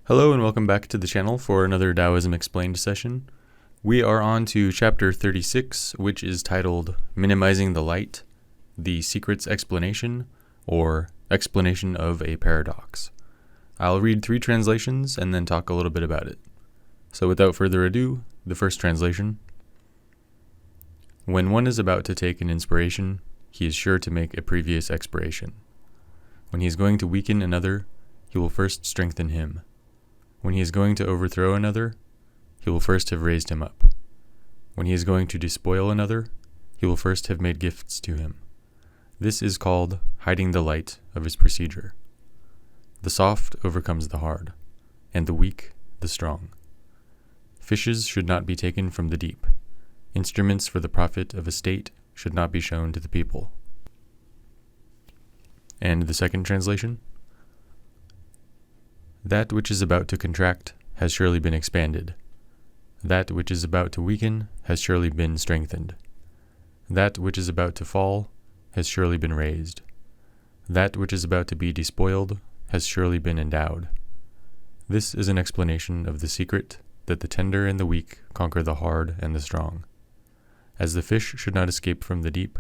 Hello and welcome back to the channel for another Taoism Explained session. We are on to chapter 36, which is titled Minimizing the Light, the Secret's Explanation, or Explanation of a Paradox. I'll read 3 translations and then talk a little bit about it. So without further ado, the first translation. When one is about to take an inspiration, he is sure to make a previous expiration. When he is going to weaken another, he will first strengthen him. When he is going to overthrow another, he will first have raised him up. When he is going to despoil another, he will first have made gifts to him. This is called hiding the light of his procedure. The soft overcomes the hard, and the weak the strong. Fishes should not be taken from the deep. Instruments for the profit of a state should not be shown to the people. And the second translation. That which is about to contract has surely been expanded. That which is about to weaken has surely been strengthened. That which is about to fall has surely been raised. That which is about to be despoiled has surely been endowed. This is an explanation of the secret that the tender and the weak conquer the hard and the strong. As the fish should not escape from the deep,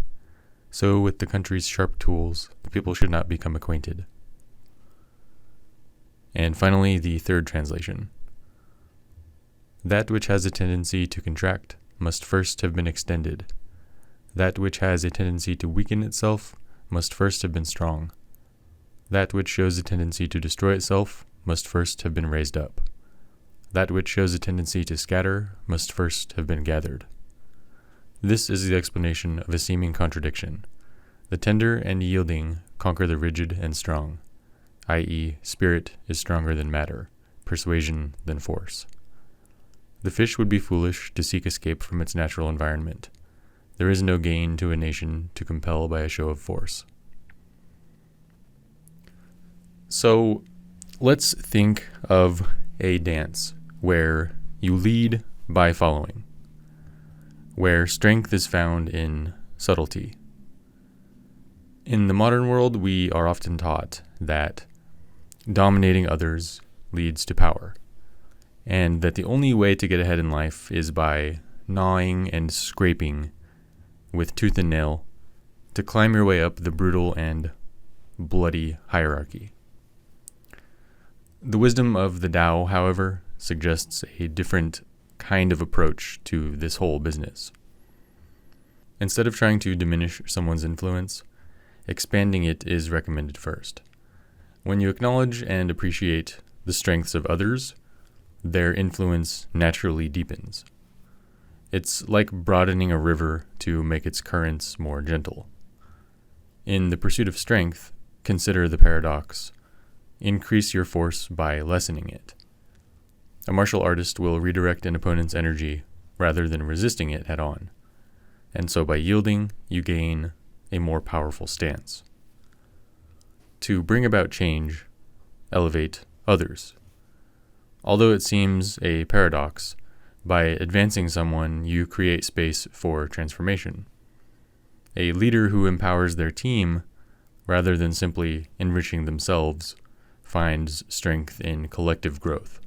so with the country's sharp tools the people should not become acquainted. And finally, the third translation. That which has a tendency to contract must first have been extended. That which has a tendency to weaken itself must first have been strong. That which shows a tendency to destroy itself must first have been raised up. That which shows a tendency to scatter must first have been gathered. This is the explanation of a seeming contradiction. The tender and yielding conquer the rigid and strong, i.e., spirit is stronger than matter, persuasion than force. The fish would be foolish to seek escape from its natural environment. There is no gain to a nation to compel by a show of force. So, let's think of a dance where you lead by following, where strength is found in subtlety. In the modern world, we are often taught that dominating others leads to power, and that the only way to get ahead in life is by gnawing and scraping with tooth and nail to climb your way up the brutal and bloody hierarchy. The wisdom of the Tao, however, suggests a different kind of approach to this whole business. Instead of trying to diminish someone's influence, expanding it is recommended first. When you acknowledge and appreciate the strengths of others, their influence naturally deepens. It's like broadening a river to make its currents more gentle. In the pursuit of strength, consider the paradox. Increase your force by lessening it. A martial artist will redirect an opponent's energy rather than resisting it head-on, and so by yielding, you gain a more powerful stance. To bring about change, elevate others. Although it seems a paradox, by advancing someone, you create space for transformation. A leader who empowers their team, rather than simply enriching themselves, finds strength in collective growth.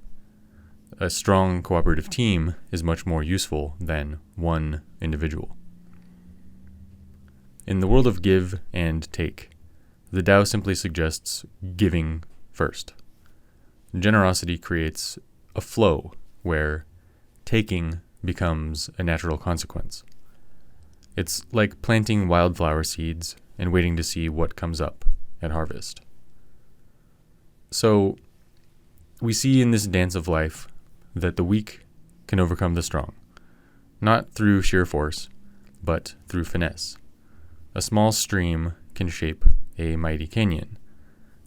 A strong cooperative team is much more useful than one individual. In the world of give and take, the Tao simply suggests giving first. Generosity creates a flow where taking becomes a natural consequence. It's like planting wildflower seeds and waiting to see what comes up at harvest. So, we see in this dance of life that the weak can overcome the strong, not through sheer force, but through finesse. A small stream can shape a mighty canyon.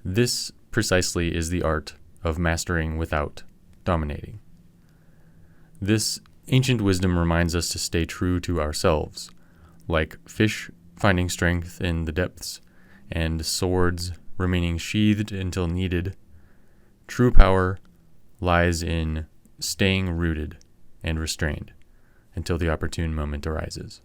This precisely is the art of mastering without dominating. This ancient wisdom reminds us to stay true to ourselves, like fish finding strength in the depths and swords remaining sheathed until needed. True power lies in staying rooted and restrained until the opportune moment arises.